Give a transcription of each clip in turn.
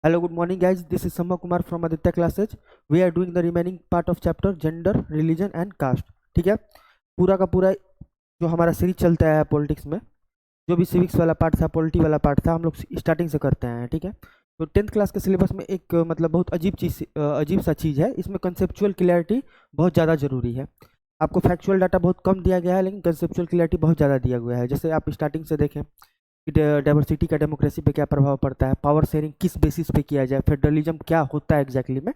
Hello, good morning, guys. This is Samma Kumar from Aditya Classes. We are doing the remaining part of chapter Gender, Religion and Caste. ठीक है, पूरा का पूरा जो हमारा series चलता है पॉलिटिक्स में, जो भी सिविक्स वाला पार्ट था, पॉलिटी वाला पार्ट था, हम लोग स्टार्टिंग से करते हैं। ठीक है, तो 10th क्लास के सिलेबस में एक मतलब बहुत अजीब सा चीज़ है। इसमें कंसेप्चुअल क्लैरिटी बहुत ज़्यादा ज़रूरी है। आपको फैक्चुअल डाटा बहुत कम दिया गया है, लेकिन कंसेप्चुअल क्लैरिटी बहुत ज़्यादा दिया गया है। जैसे आप स्टार्टिंग से देखें कि डाइवर्सिटी का डेमोक्रेसी पे क्या प्रभाव पड़ता है, पावर शेयरिंग किस बेसिस पे किया जाए, फेडरलिज्म क्या होता है एग्जैक्टली में।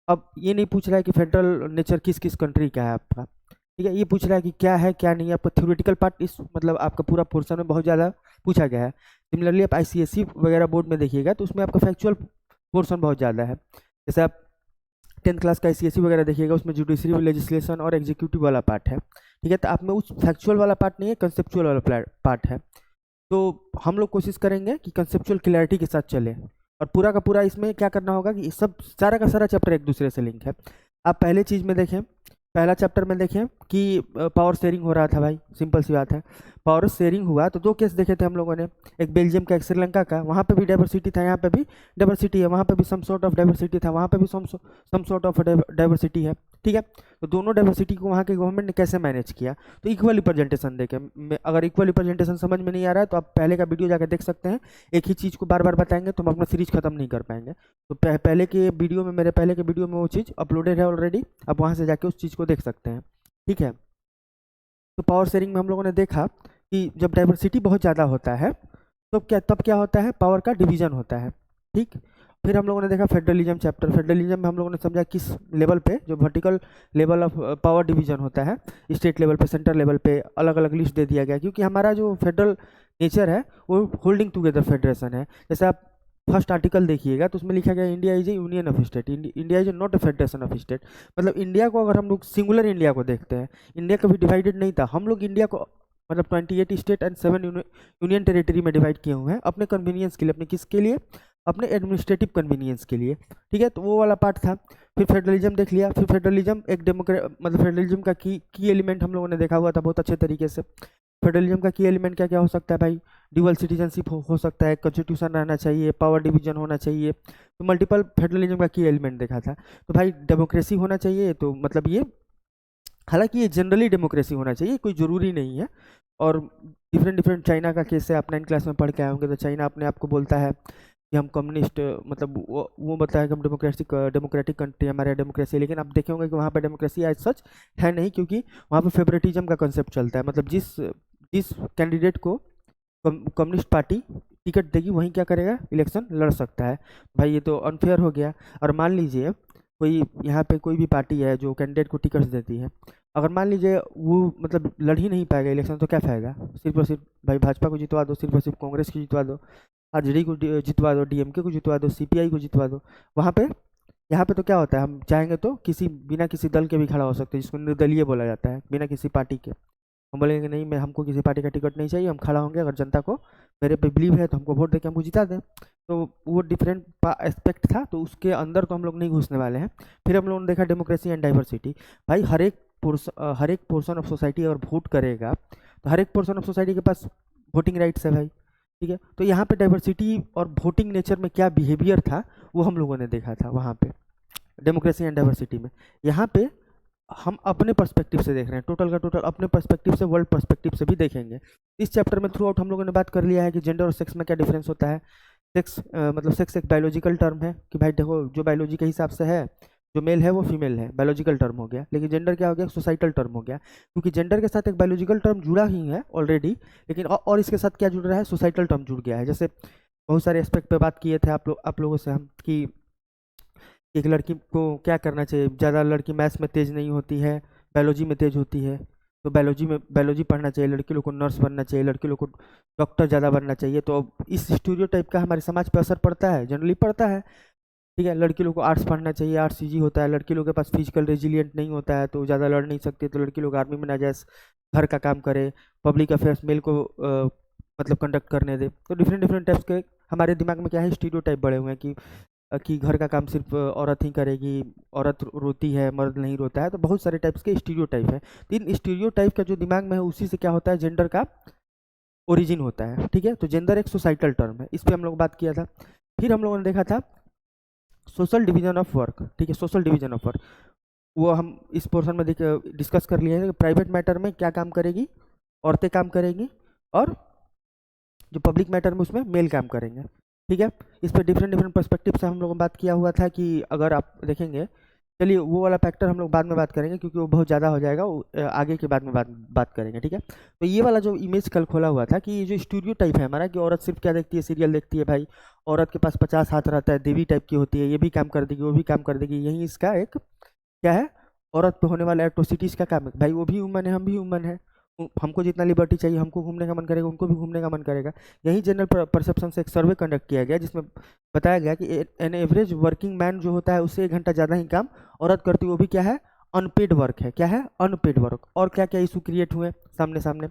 अब ये नहीं पूछ रहा है कि फेडरल नेचर किस किस कंट्री का है आपका, ठीक है, ये पूछ रहा है कि क्या है क्या नहीं है। आपका थ्योरेटिकल पार्ट इस मतलब आपका पूरा पोर्शन में बहुत ज़्यादा पूछा गया है। सिमिलरली आप आईसीएसई वगैरह बोर्ड में देखिएगा तो उसमें आपका फैक्चुअल पोर्शन बहुत ज़्यादा है। जैसे आप 10th क्लास का आईसीएसई वगैरह देखिएगा, उसमें जुडिशरी, लेजिस्लेशन और एग्जीक्यूटिव वाला पार्ट है। ठीक है, तो आप में उस फैक्चुअल वाला पार्ट नहीं है, कंसेप्चुअल वाला पार्ट है। तो हम लोग कोशिश करेंगे कि कंसेप्चुअल क्लैरिटी के साथ चले, और पूरा का पूरा इसमें क्या करना होगा कि सब सारा का सारा चैप्टर एक दूसरे से लिंक है। आप पहले चीज़ में देखें, पहला चैप्टर में देखें कि पावर शेयरिंग हो रहा था। भाई सिंपल सी बात है, पावर शेयरिंग हुआ तो दो केस देखे थे हम लोगों ने, एक बेल्जियम का, एक श्रीलंका का। वहाँ पे भी डाइवर्सिटी था, यहाँ पे भी डाइवर्सिटी है, वहाँ पे भी सम सॉर्ट ऑफ डाइवर्सिटी था, वहाँ पे भी सम सॉर्ट ऑफ डाइवर्सिटी है। ठीक है, तो दोनों डाइवर्सिटी को वहाँ के गवर्नमेंट ने कैसे मैनेज किया, तो इक्वल रिप्रेजेंटेशन देके। अगर इक्वल रिप्रेजेंटेशन समझ में नहीं आ रहा है तो आप पहले का वीडियो जाकर देख सकते हैं। एक ही चीज़ को बार बार बताएंगे तो हम अपना सीरीज खत्म नहीं कर पाएंगे। तो पहले के वीडियो में, मेरे पहले के वीडियो में वो चीज़ अपलोडेड है ऑलरेडी, आप वहाँ से जाके उस चीज़ को देख सकते हैं। ठीक है, तो पावर शेयरिंग में हम लोगों ने देखा कि जब डाइवर्सिटी बहुत ज़्यादा होता है तो तब क्या होता है, पावर का डिवीजन होता है। ठीक, फिर हम लोगों ने देखा फेडरलिज्म चैप्टर। फेडरलिज्म में हम लोगों ने समझा किस लेवल पे, जो vertical level of power division होता है, स्टेट लेवल पे, सेंटर लेवल पे अलग अलग लिस्ट दे दिया गया, क्योंकि हमारा जो फेडरल नेचर है वो होल्डिंग टुगेदर फेडरेशन है। जैसे आप फर्स्ट आर्टिकल देखिएगा तो उसमें लिखा गया India is A union of state, India is not a federation of state. मतलब इंडिया को अगर हम लोग सिंगुलर इंडिया को देखते हैं, इंडिया कभी डिवाइडेड नहीं था। हम लोग इंडिया को मतलब 28 स्टेट एंड 7 यूनियन टेरिटरी में डिवाइड किए हुए हैं अपने कन्वीनियंस के लिए, अपने किसके लिए, अपने एडमिनिस्ट्रेटिव कन्वीनियंस के लिए। ठीक है, तो वो वाला पार्ट था। फिर फेडरलिज्म देख लिया। फिर फेडरलिज्म एक मतलब फेडरलिज्म का की एलिमेंट हम लोगों ने देखा हुआ था बहुत अच्छे तरीके से। फेडरलिज्म का की एलिमेंट क्या क्या हो सकता है भाई, ड्यूअल सिटीजनशिप हो सकता है, कॉन्स्टिट्यूशन रहना चाहिए, पावर डिवीजन होना चाहिए। तो मल्टीपल फेडरलिज्म का की एलिमेंट देखा था। तो भाई डेमोक्रेसी होना चाहिए, तो मतलब ये, हालांकि ये जनरली डेमोक्रेसी होना चाहिए, कोई ज़रूरी नहीं है। और डिफरेंट डिफरेंट, चाइना का केस है, आप 9th क्लास में पढ़ के आए होंगे। तो चाइना अपने आप को बोलता है कि हम कम्युनिस्ट, मतलब वो बताया कि हम डेमोक्रेटिक कंट्री, हमारे यहाँ डेमोक्रेसी है। लेकिन आप देखे होंगे कि वहाँ पे डेमोक्रेसी एज सच है नहीं, क्योंकि वहाँ पे फेवरेटिज्म का कंसेप्ट चलता है। मतलब जिस जिस कैंडिडेट को कम्युनिस्ट पार्टी टिकट देगी वहीं क्या करेगा, इलेक्शन लड़ सकता है। भाई ये तो अनफेयर हो गया। और मान लीजिए कोई यहाँ पे कोई भी पार्टी है जो कैंडिडेट को टिकट देती है, अगर मान लीजिए वो मतलब लड़ ही नहीं पाएगा इलेक्शन, तो क्या फायदा। सिर्फ और सिर्फ भाई भाजपा को जितवा दो, सिर्फ और सिर्फ कांग्रेस को जितवा दो, आरजेडी को जितवा दो, डीएमके को जितवा दो, सीपीआई को जितवा दो। वहाँ पे, यहाँ पे तो क्या होता है, हम चाहेंगे तो किसी बिना किसी दल के भी खड़ा हो सकते हैं, जिसको निर्दलीय बोला जाता है, बिना किसी पार्टी के। हम बोलेंगे कि नहीं, मैं हमको किसी पार्टी का टिकट नहीं चाहिए, हम खड़ा होंगे, अगर जनता को मेरे पे बिलीव है तो हमको वोट देके हमको जिता दें। तो वो डिफरेंट एस्पेक्ट था, तो उसके अंदर तो हम लोग नहीं घुसने वाले हैं। फिर हम लोगों ने देखा डेमोक्रेसी एंड डाइवर्सिटी। भाई हर एक पोर्शन ऑफ सोसाइटी अगर वोट करेगा तो हर एक पोर्शन ऑफ सोसाइटी के पास वोटिंग राइट्स है भाई। ठीक है, तो यहाँ पे डाइवर्सिटी और वोटिंग नेचर में क्या बिहेवियर था वो हम लोगों ने देखा था वहाँ पे डेमोक्रेसी एंड डाइवर्सिटी में। यहाँ पे हम अपने पर्सपेक्टिव से देख रहे हैं, टोटल का टोटल अपने पर्सपेक्टिव से, वर्ल्ड पर्सपेक्टिव से भी देखेंगे। इस चैप्टर में थ्रू आउट हम लोगों ने बात कर लिया है कि जेंडर और सेक्स में क्या डिफरेंस होता है। सेक्स मतलब सेक्स एक बायोलॉजिकल टर्म है कि भाई देखो, जो बायोलॉजी के हिसाब से है, जो मेल है वो फीमेल है, बायोलॉजिकल टर्म हो गया। लेकिन जेंडर क्या हो गया, सोसाइटल टर्म हो गया, क्योंकि जेंडर के साथ एक बायोलॉजिकल टर्म जुड़ा ही है ऑलरेडी, लेकिन और इसके साथ क्या जुड़ रहा है, सोसाइटल टर्म जुड़ गया है। जैसे बहुत सारे एस्पेक्ट पे बात किए थे आप लोगों से हम कि एक लड़की को क्या करना चाहिए। ज़्यादा लड़की मैथ्स में तेज़ नहीं होती है, बायोलॉजी में तेज़ होती है, तो बायोलॉजी पढ़ना चाहिए। लड़की लोग को नर्स बनना चाहिए, लड़की लोग को डॉक्टर ज़्यादा बनना चाहिए। तो अब इस स्टीरियोटाइप का हमारे समाज पर असर पड़ता है, जनरली पड़ता है। ठीक है, लड़की लोग को आर्ट्स पढ़ना चाहिए, आर्ट्स ईजी होता है, लड़की लोग के पास फिजिकल रेजिलियंट नहीं होता है तो ज़्यादा लड़ नहीं सकती, तो लड़की लोग आर्मी में ना जाए, घर का काम करे, पब्लिक अफेयर्स मेल को मतलब कंडक्ट करने दे। तो डिफरेंट डिफरेंट टाइप्स के हमारे दिमाग में क्या है, स्टीरियोटाइप बड़े हुए हैं कि घर का काम सिर्फ औरत ही करेगी, औरत रोती है, मर्द नहीं रोता है। तो बहुत सारे टाइप्स के स्टीरियोटाइप है। तो इन स्टीरियोटाइप का जो दिमाग में है उसी से क्या होता है, जेंडर का ओरिजिन होता है। ठीक है, तो जेंडर एक सोसाइटल टर्म है, इस पर हम लोग बात किया था। फिर हम लोगों ने देखा था सोशल डिवीजन ऑफ वर्क, ठीक है, सोशल डिवीजन ऑफ वर्क वो हम इस पोर्शन में डिस्कस कर लिए हैं कि प्राइवेट मैटर में क्या काम करेगी, औरतें काम करेंगी, और जो पब्लिक मैटर में उसमें मेल काम करेंगे, ठीक है। इस पर डिफरेंट डिफरेंट पर्सपेक्टिव से हम लोगों ने बात किया हुआ था कि अगर आप देखेंगे, चलिए वो वाला फैक्टर हम लोग बाद में बात करेंगे क्योंकि वो बहुत ज़्यादा हो जाएगा, वो आगे के बाद में बात करेंगे, ठीक है। तो ये वाला जो इमेज कल खोला हुआ था कि ये जो स्टूडियो टाइप है हमारा कि औरत सिर्फ क्या देखती है, सीरियल देखती है भाई, औरत के पास 50 हाथ रहता है, देवी टाइप की होती है, ये भी काम कर देगी वो भी काम कर देगी, यही इसका एक क्या है, औरत पे होने वाला एट्रोसिटीज़ का काम है। भाई वो भी ह्यूमन है, हम भी ह्यूमन है, हमको जितना लिबर्टी चाहिए, हमको घूमने का मन करेगा, उनको भी घूमने का मन करेगा। यही जनरल परसेप्शन से एक सर्वे कंडक्ट किया गया जिसमें बताया गया कि एन एवरेज वर्किंग मैन जो होता है उससे 1 घंटा ज़्यादा ही काम औरत करती है, वो भी क्या है, अनपेड वर्क है। क्या है, अनपेड वर्क। और क्या क्या इशू क्रिएट हुए सामने सामने,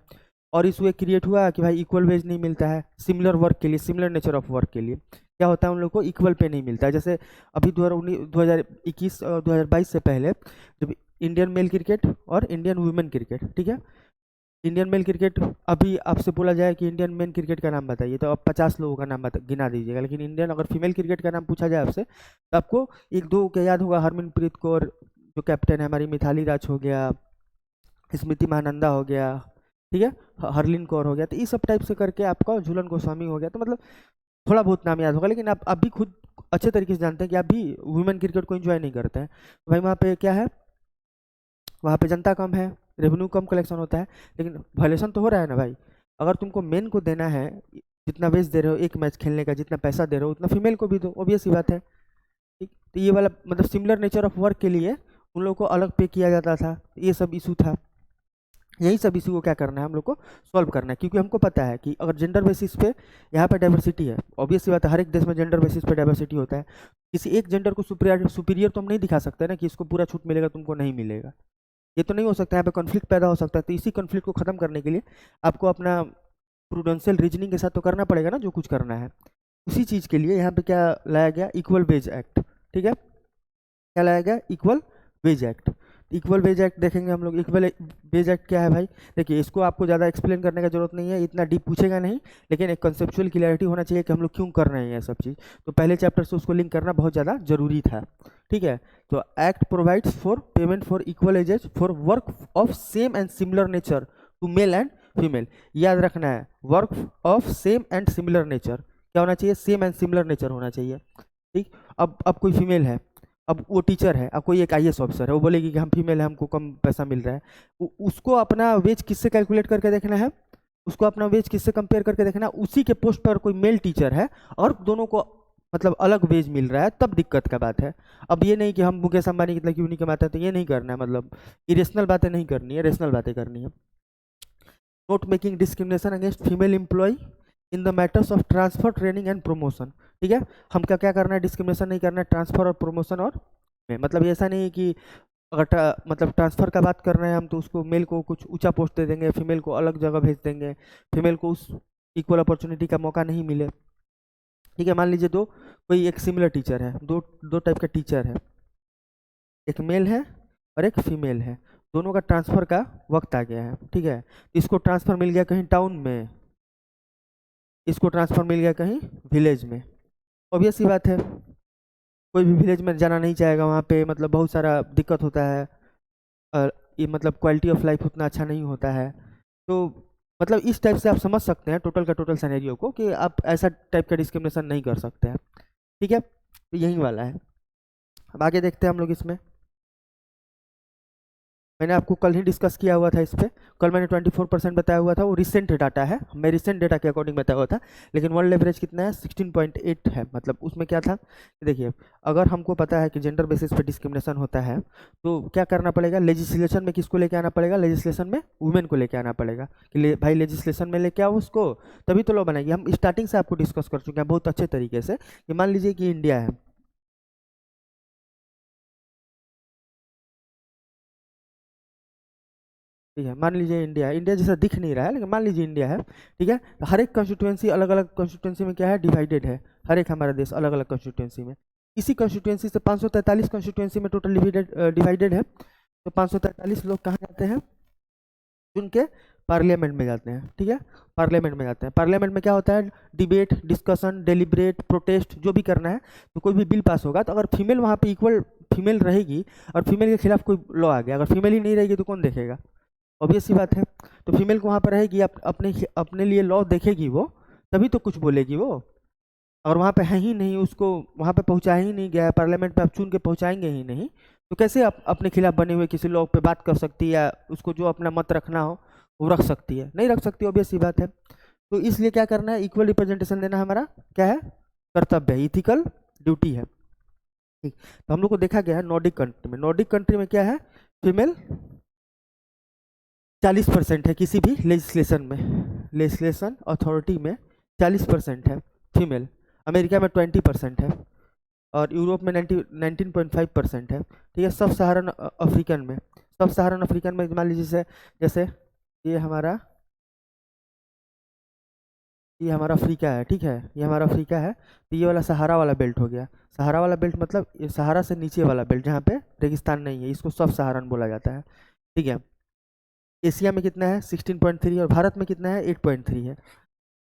और इशू एक क्रिएट हुआ कि भाई इक्वल वेज नहीं मिलता है सिमिलर वर्क के लिए, सिमिलर नेचर ऑफ वर्क के लिए। क्या होता है, उन लोगों को इक्वल पे नहीं मिलता है। जैसे अभी 2021 और 2022 से पहले जब इंडियन मेल क्रिकेट और इंडियन वुमेन क्रिकेट, ठीक है, इंडियन मेल क्रिकेट, अभी आपसे बोला जाए कि इंडियन मेन क्रिकेट का नाम बताइए तो आप 50 लोगों का नाम गिना दीजिएगा, लेकिन इंडियन अगर फीमेल क्रिकेट का नाम पूछा जाए आपसे तो आपको एक दो क्या याद होगा, हरमनप्रीत कौर जो कैप्टन है हमारी, मिथाली राज हो गया, स्मृति महानंदा हो गया, ठीक है, हरलीन कौर हो गया, तो इस सब टाइप से करके आपका झूलन गोस्वामी हो गया। तो मतलब थोड़ा बहुत नाम याद होगा, लेकिन आप भी खुद अच्छे तरीके से जानते हैं कि आप भी वुमेन क्रिकेट को एंजॉय नहीं करते हैं। तो भाई वहाँ पे क्या है, वहाँ पे जनता कम है, रेवेन्यू कम कलेक्शन होता है, लेकिन वायलेशन तो हो रहा है ना भाई। अगर तुमको मेन को देना है, जितना वेज दे रहे हो एक मैच खेलने का, जितना पैसा दे रहे हो उतना फीमेल को भी दो, ऑब्वियस सी बात है, ठीक। तो ये वाला मतलब सिमिलर नेचर ऑफ वर्क के लिए उन लोगों को अलग पे किया जाता था, ये सब इशू था। यही सब इशू को क्या करना है, हम लोग को सॉल्व करना है, क्योंकि हमको पता है कि अगर जेंडर बेसिस पे यहाँ पे डाइवर्सिटी है, ऑब्वियस सी बात है, हर एक देश में जेंडर बेसिस पे डाइवर्सिटी होता है। किसी एक जेंडर को सुपीरियर तो हम नहीं दिखा सकते ना कि इसको पूरा छूट मिलेगा तुमको नहीं मिलेगा, ये तो नहीं हो सकता। यहाँ पे कॉन्फ्लिक्ट पैदा हो सकता है। तो इसी कॉन्फ्लिक्ट को खत्म करने के लिए आपको अपना प्रूडेंशियल रीजनिंग के साथ तो करना पड़ेगा ना जो कुछ करना है। उसी चीज़ के लिए यहाँ पे क्या लाया गया, इक्वल वेज एक्ट, ठीक है। क्या लाया गया, equal wage act. Equal wage act देखेंगे हम लोग। इक्वल वेज एक्ट क्या है भाई, देखिए इसको आपको ज़्यादा एक्सप्लेन करने का जरूरत नहीं है, इतना डीप पूछेगा नहीं, लेकिन एक कंसेप्चुअल क्लियरिटी होना चाहिए कि हम लोग क्यों कर रहे हैं ये सब चीज़। तो पहले चैप्टर से उसको लिंक करना बहुत ज़्यादा जरूरी था, ठीक है। तो act provides for payment for equal wages for work of same and similar nature to male and female. याद रखना है, work of same and similar nature क्या होना चाहिए, सेम एंड सिमिलर नेचर होना चाहिए, ठीक। अब कोई फीमेल है, अब वो टीचर है, अब कोई एक IAS ऑफिसर है, वो बोलेगी कि हम फीमेल है, हमको कम पैसा मिल रहा है, उसको अपना वेज किससे कैलकुलेट करके देखना है, उसको अपना वेज किससे कंपेयर करके देखना है। उसी के पोस्ट पर कोई मेल टीचर है और दोनों को मतलब अलग वेज मिल रहा है, तब दिक्कत का बात है। अब ये नहीं कि हम मुकेश अंबानी कितना क्यों नहीं कमाते हैं, तो ये नहीं करना है, मतलब इरेशनल बातें नहीं करनी है, रेशनल बातें करनी है। Note making discrimination against female employee in the matters of transfer, training and promotion, ठीक है। हम क्या क्या करना है, डिस्क्रिमिनेशन नहीं करना है ट्रांसफर और प्रमोशन और में, मतलब ऐसा नहीं है कि अगर मतलब ट्रांसफ़र का बात कर रहे हैं हम तो उसको मेल को कुछ ऊंचा पोस्ट दे देंगे, फीमेल को अलग जगह भेज देंगे, फीमेल को उस इक्वल अपॉर्चुनिटी का मौका नहीं मिले, ठीक है। मान लीजिए कोई एक सिमिलर टीचर है, दो टाइप का टीचर है, एक मेल है और एक फीमेल है, दोनों का ट्रांसफ़र का वक्त आ गया है, ठीक है। इसको ट्रांसफ़र मिल गया कहीं टाउन में, इसको ट्रांसफ़र मिल गया कहीं विलेज में, ऑब्वियस सी बात है, कोई भी विलेज में जाना नहीं चाहेगा, वहाँ पे मतलब बहुत सारा दिक्कत होता है, ये मतलब क्वालिटी ऑफ लाइफ उतना अच्छा नहीं होता है। तो मतलब इस टाइप से आप समझ सकते हैं टोटल का टोटल सिनेरियो को कि आप ऐसा टाइप का डिस्क्रिमिनेशन नहीं कर सकते हैं, ठीक है। तो यही वाला है। अब आगे देखते हैं हम लोग इसमें। मैंने आपको कल ही डिस्कस किया हुआ था इस पर, कल मैंने 24% बताया हुआ था, वो रिसेंट डाटा है, मैं रिसेंट डेटा के अकॉर्डिंग बताया हुआ था, लेकिन वर्ल्ड एवरेज कितना है 16.8 है। मतलब उसमें क्या था, देखिए अगर हमको पता है कि जेंडर बेसिस पे डिस्क्रिमिनेशन होता है तो क्या करना पड़ेगा, लेजिस्लेशन में किसको लेके आना पड़ेगा, लेजिस्लेशन में वुमेन को लेके आना पड़ेगा कि भाई लेजिस्लेशन में लेके आओ उसको, तभी तो लॉ बनेगी। हम स्टार्टिंग से आपको डिस्कस कर चुके हैं बहुत अच्छे तरीके से कि मान लीजिए कि इंडिया है, ठीक है, मान लीजिए इंडिया, इंडिया जैसा दिख नहीं रहा है लेकिन मान लीजिए इंडिया है, ठीक है। तो हर एक कॉन्स्टिट्यूएंसी अलग अलग कॉन्स्टिट्यूएंसी में क्या है, डिवाइडेड है, हर एक हमारा देश अलग अलग कॉन्स्टिट्यूएंसी में। इसी कॉन्स्टिट्यूएंसी से 543 कॉन्स्टिट्यूएंसी में टोटल डिवाइडेड है। तो 543 लोग कहाँ जाते हैं, चुन के पार्लियामेंट में जाते हैं, ठीक है, पार्लियामेंट में जाते हैं। पार्लियामेंट में क्या होता है, डिबेट, डिस्कशन, डेलिब्रेट, प्रोटेस्ट जो भी करना है, तो कोई भी बिल पास होगा तो अगर फीमेल वहाँ पे इक्वल फीमेल रहेगी और फीमेल के खिलाफ कोई लॉ आ गया, अगर फीमेल ही नहीं रहेगी तो कौन देखेगा, ऑब्वियस सी बात है। तो फीमेल को वहाँ पर रहेगी, अपने अपने लिए लॉ देखेगी वो, तभी तो कुछ बोलेगी वो। और वहाँ पे है ही नहीं, उसको वहाँ पे पहुँचाया ही नहीं गया है, पार्लियामेंट पे आप चुन के पहुँचाएंगे ही नहीं, तो कैसे आप अपने खिलाफ बने हुए किसी लॉ पे बात कर सकती है, या उसको जो अपना मत रखना हो वो रख सकती है, नहीं रख सकती, ऑब्वियस सी बात है। तो इसलिए क्या करना है, इक्वल रिप्रेजेंटेशन देना हमारा क्या है, कर्तव्य है, इथिकल ड्यूटी है, ठीक। तो हम लोग को देखा गया है नॉर्डिक कंट्री में, नॉर्डिक कंट्री में क्या है, फीमेल 40% है किसी भी लेजिस्लेशन में, लेजिस्लेशन अथॉरिटी में 40% है फीमेल, अमेरिका में 20% है, और यूरोप में 19.5% है, ठीक है। सब सहारन अफ्रीकन में, सब सहारन अफ्रीकन में मान लीजिए जैसे ये हमारा अफ्रीका है, ठीक है, ये हमारा अफ्रीका है, तो ये वाला सहारा वाला बेल्ट हो गया। सहारा वाला बेल्ट मतलब ये सहारा से नीचे वाला बेल्ट जहाँ पे रेगिस्तान नहीं है, इसको सब सहारन बोला जाता है, ठीक है। एशिया में कितना है 16.3, और भारत में कितना है 8.3 है,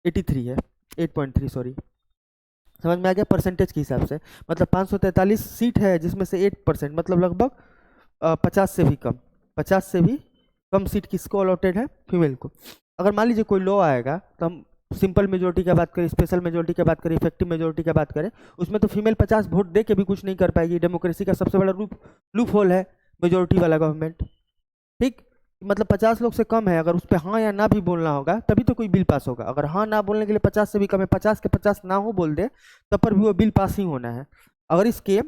83 है, 8.3 सॉरी, समझ में आ गया परसेंटेज के हिसाब से। मतलब 543 सीट है जिसमें से 8%, मतलब लगभग 50 से भी कम, 50 से भी कम सीट किसको अलॉटेड है, फीमेल को। अगर मान लीजिए कोई लॉ आएगा, तो हम सिंपल मेजोरिटी की बात करें, स्पेशल मेजोरिटी की बात करें, इफेक्टिव मेजोरिटी की बात करें, उसमें तो फीमेल 50 वोट दे के भी कुछ नहीं कर पाएगी। डेमोक्रेसी का सबसे बड़ा लूप होल है मेजोरिटी वाला गवर्नमेंट, ठीक। मतलब 50 लोग से कम है, अगर उस पर हाँ या ना भी बोलना होगा तभी तो कोई बिल पास होगा। अगर हाँ ना बोलने के लिए 50 से भी कम है, 50 के 50 ना हो बोल दे, तब पर भी वो बिल पास ही होना है। अगर इसके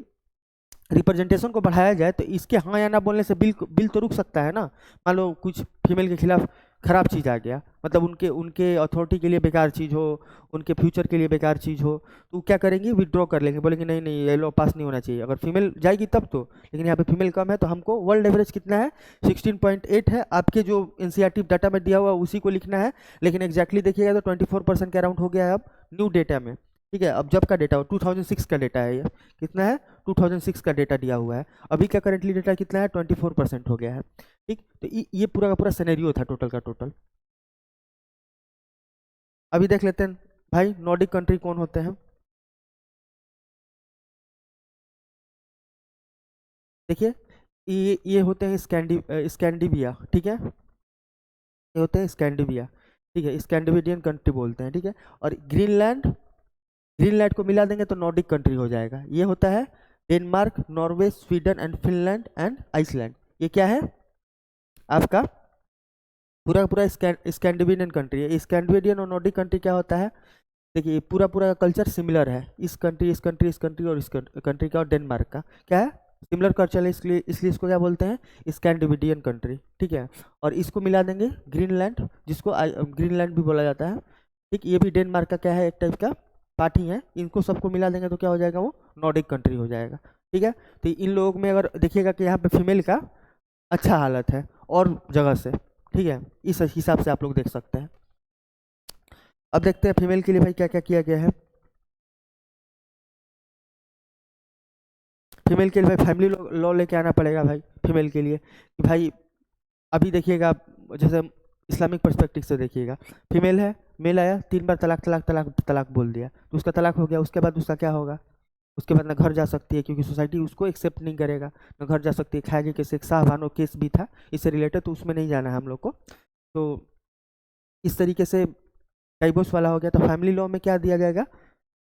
रिप्रेजेंटेशन को बढ़ाया जाए तो इसके हाँ या ना बोलने से बिल तो रुक सकता है ना। मान लो कुछ फीमेल के खिलाफ खराब चीज़ आ गया, मतलब उनके उनके अथॉरिटी के लिए बेकार चीज़ हो, उनके फ्यूचर के लिए बेकार चीज़ हो, तो क्या करेंगे, विड्रॉ कर लेंगे, बोलेंगे नहीं नहीं ये लॉ पास नहीं होना चाहिए। अगर फीमेल जाएगी तब तो, लेकिन यहाँ पे फीमेल कम है, तो हमको वर्ल्ड एवरेज कितना है 16.8 है। आपके जो एनसीईआरटी डाटा में दिया हुआ उसी को लिखना है, लेकिन एग्जैक्टली देखिएगा तो 24% के अराउंड हो गया है अब न्यू डेटा में, ठीक है। अब जब का डेटा हो 2006 का डेटा है, ये कितना है 2006 का डेटा दिया हुआ है। अभी का करेंटली डेटा कितना है 24% हो गया है, ठीक। तो ये पूरा का पूरा सिनेरियो था टोटल का टोटल। अभी देख लेते हैं भाई नॉर्डिक कंट्री कौन होते हैं। देखिए ये होते हैं स्कैंडिविया, ठीक है, ये होते हैं स्कैंडिविया, ठीक है, स्कैंडिनेवियन कंट्री बोलते हैं, ठीक है। और ग्रीनलैंड, ग्रीनलैंड को मिला देंगे तो नॉर्डिक कंट्री हो जाएगा। ये होता है Denmark, Norway, Sweden and Finland and Iceland. ये क्या है आपका पूरा का पूरा स्कैंडिनेवियन कंट्री है। स्कैंडिनेवियन और नॉर्डिक कंट्री क्या होता है, देखिए पूरा पूरा कल्चर सिमिलर है, इस कंट्री इस कंट्री इस कंट्री और इस कंट्री का और डेनमार्क का क्या है सिमिलर कल्चर है, इसलिए इसको क्या बोलते हैं स्कैंडिनेवियन कंट्री, ठीक है। और इसको मिला देंगे ग्रीनलैंड, जिसको ग्रीनलैंड भी बोला जाता है, ठीक। ये भी डेनमार्क का क्या है, एक टाइप का पार्ट ही है। इनको सबको मिला देंगे तो क्या हो जाएगा, वो नॉर्डिक कंट्री हो जाएगा, ठीक है। तो इन लोगों में अगर देखिएगा कि यहाँ पे फीमेल का अच्छा हालत है और जगह से, ठीक है, इस हिसाब से आप लोग देख सकते हैं। अब देखते हैं फीमेल के लिए भाई क्या क्या किया गया है। फीमेल के लिए भाई फैमिली लॉ लेके आना पड़ेगा भाई फीमेल के लिए, कि भाई अभी देखिएगा आप, जैसे इस्लामिक पर्सपेक्टिव से देखिएगा, फीमेल है, मेल आया 3 बार तलाक तलाक तलाक तलाक बोल दिया, तो उसका तलाक हो गया, उसके बाद उसका क्या होगा, उसके बाद ना घर जा सकती है क्योंकि सोसाइटी उसको एक्सेप्ट नहीं करेगा, ना घर जा सकती है। खाएगी कैसे, एक शाहबानो केस भी था इससे रिलेटेड, तो उसमें नहीं जाना है हम लोग को। तो इस तरीके से डाइवोर्स वाला हो गया। तो फैमिली लॉ में क्या दिया जाएगा,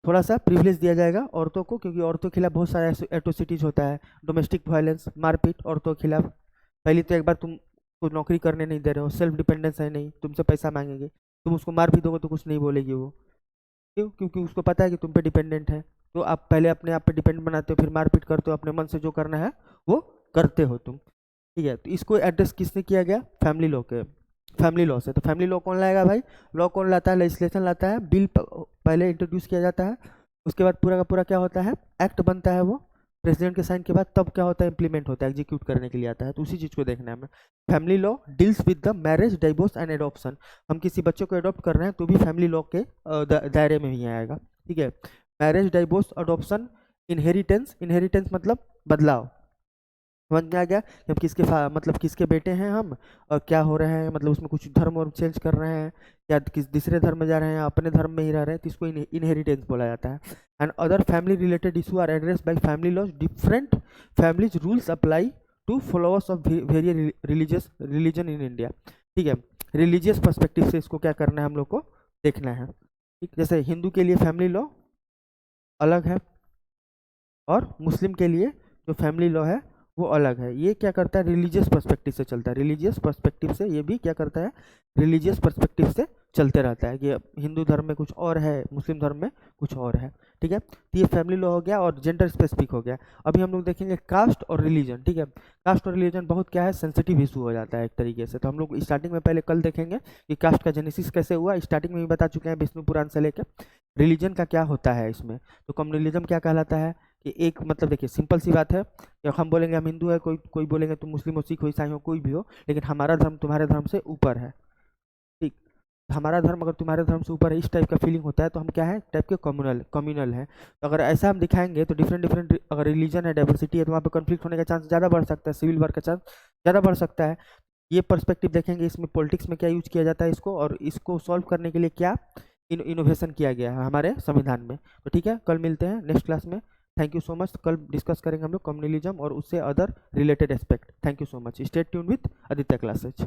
थोड़ा सा प्रिविलेज दिया जाएगा औरतों को, क्योंकि औरतों के खिलाफ बहुत सारा एट्रोसिटीज होता है, डोमेस्टिक वायलेंस, मारपीट औरतों के खिलाफ। पहले तो एक बार तुम को नौकरी करने नहीं दे रहे हो, सेल्फ डिपेंडेंस है नहीं, तुमसे पैसा मांगेंगे, तुम उसको मार भी दोगे तो कुछ नहीं बोलेगी वो, क्यों, क्योंकि उसको पता है कि तुम पे डिपेंडेंट है। तो आप पहले अपने आप पे डिपेंड बनाते हो, फिर मारपीट करते हो, अपने मन से जो करना है वो करते हो तुम, ठीक है। तो इसको एड्रेस किसने किया गया, फैमिली लॉ के, फैमिली लॉ से। तो फैमिली लॉ कौन लाएगा भाई, लॉ कौन लाता है, लेजिस्लेशन लाता है, बिल पहले इंट्रोड्यूस किया जाता है, उसके बाद पूरा का पूरा क्या होता है, एक्ट बनता है, वो प्रेसिडेंट के साइन के बाद तब क्या होता है, इंप्लीमेंट होता है, एग्जीक्यूट करने के लिए आता है। तो उसी चीज़ को देखना है हमें। Family law deals with the marriage, divorce and adoption. हम किसी बच्चे को अडॉप्ट कर रहे हैं तो भी फैमिली लॉ के दायरे में ही आएगा, ठीक है। Marriage, divorce, adoption, inheritance, inheritance मतलब बदलाव, समझ में आ गया कि हम किसके मतलब किसके बेटे हैं हम, और क्या हो रहे हैं, मतलब उसमें कुछ धर्म और चेंज कर रहे हैं, या किस दूसरे धर्म में जा रहे हैं, अपने धर्म में ही रह रहे हैं, तो इसको इनहेरिटेंस बोला जाता है। And other family related issue are address by family laws. Different families rules apply to followers of various religious religion in India. ठीक है, रिलीजियस पर्सपेक्टिव से इसको क्या करना है हम लोग को देखना है। ठीक, जैसे हिंदू के लिए फैमिली लॉ अलग है, और मुस्लिम के लिए जो फैमिली लॉ है वो अलग है। ये क्या करता है, रिलीजियस पर्सपेक्टिव से चलता है। रिलीजियस पर्सपेक्टिव से ये भी क्या करता है, रिलीजियस पर्सपेक्टिव से चलते रहता है कि हिंदू धर्म में कुछ और है, मुस्लिम धर्म में कुछ और है। ठीक है, तो ये फैमिली लॉ हो गया और जेंडर स्पेसिफिक हो गया। अभी हम लोग देखेंगे कास्ट और रिलीजन। ठीक है, कास्ट और रिलीजन बहुत क्या है, सेंसिटिव इशू हो जाता है एक तरीके से। तो हम लोग स्टार्टिंग में पहले कल देखेंगे कि कास्ट का जेनेसिस कैसे हुआ, स्टार्टिंग में भी बता चुके हैं विष्णु पुराण से लेकर। रिलीजन का क्या होता है इसमें, तो कम्युनलिज्म क्या कहलाता है कि एक मतलब देखिए सिंपल सी बात है कि हम बोलेंगे हम हिंदू है, कोई कोई बोलेंगे तुम मुस्लिम हो, सिख हो, ईसाई हो, कोई भी हो, लेकिन हमारा धर्म तुम्हारे धर्म से ऊपर है। ठीक, हमारा धर्म अगर तुम्हारे धर्म से ऊपर है, इस टाइप का फीलिंग होता है, तो हम क्या है, टाइप के कम्युनल कम्युनल है। तो अगर ऐसा हम दिखाएंगे तो डिफरेंट डिफरेंट अगर रिलीजन है, डाइवर्सिटी है, तो वहाँ पे कन्फ्लिक्ट होने का चांस ज़्यादा बढ़ सकता है, सिविल वार का चांस ज़्यादा बढ़ सकता है। ये पर्सपेक्टिव देखेंगे, इसमें पॉलिटिक्स में क्या यूज किया जाता है इसको, और इसको सॉल्व करने के लिए क्या इनोवेशन किया गया है हमारे संविधान में। तो ठीक है, कल मिलते हैं नेक्स्ट क्लास में। Thank you so much. कल डिस्कस करेंगे हम लोग कम्युनलिज्म और उससे other related aspect. Thank you so much. Stay tune with Aditya classes.